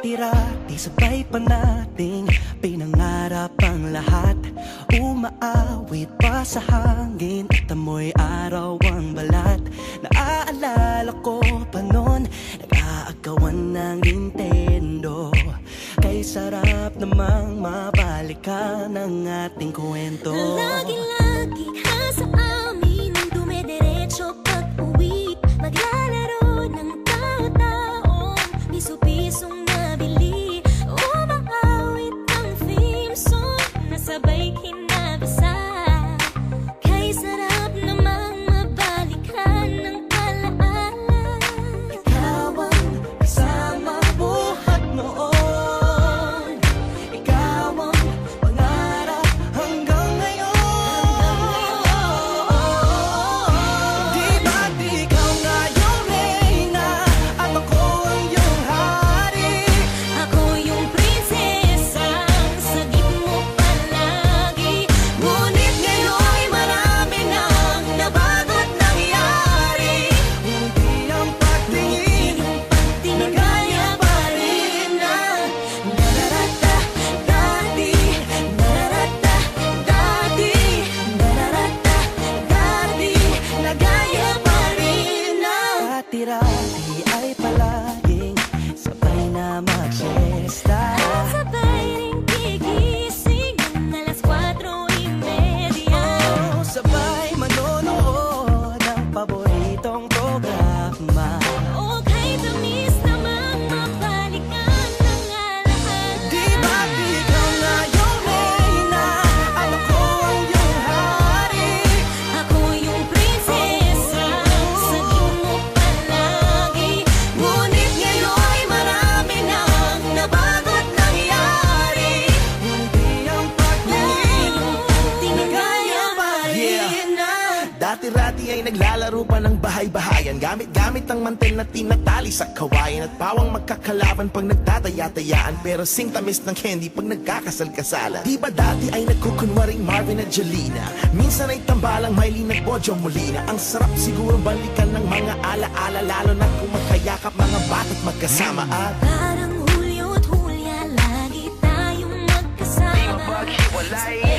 Dati-rati sabay pa nating pinangarap ang lahat. Umaawit pa sa hangin at amoy araw ang balat. Naaalala ko pa noon, nag-aagawan ng Nintendo. Kay sarap namang mabalikan ang ating kwento. Lagi-lagi ka sa amin ang dumediretso pag-uwi. Maglalaro ng tao-taong piso-pisong nabili. Umaawit ang theme song na sabay kinabasa. Kay sarap namang mabalikan ng alaala. Ikaw ang kasama buhat noon. Ikaw ang pangarap hanggang ngayon. Di ba't ikaw nga yung reyna at ako ang iyong hari? Ako yung prinsesang sagip mo palagi. Ngunit ngayon'y marami nang nabago't nangyari. Hindi ang pagtingin na gaya pa rin ng nararata dati. Nararata dati. Nararata dati. Na gaya pa rin ng dati-rati ay palaging sabay na mag-siesta. Sabay ring gigising ng alas 4:30. Oh, sabay manonood ng paboritong programa. O kay tamis namang mabalikan ng alaala. Di ba't ikaw nga yung reyna at ako ang iyong hari? Ako yung prinsesa, sagip mo palagi. Ngunit ngayon'y marami nang nabago't nangyari. Hindi ang pagtingin na gaya pa rin ng Dati-rati ay naglalaro pa ng bahay-bahayan. Gamit-gamit ang mantel na tinatali sa kawayan. At pawang magkakalaban pag nagtataya-tayaan. Pero sing tamis ng candy pag nagkakasal-kasalan. Di ba dati ay nagkukunwaring Marvin at Jelena? Minsan ay tambalang Mylene at Bojo Molina. Ang sarap siguro balikan ng mga ala-ala. Lalo na kung magkayakap mga bata't magkasama. At Parang Hulyo at Hulya, lagi tayong magkasama. maghiwalay.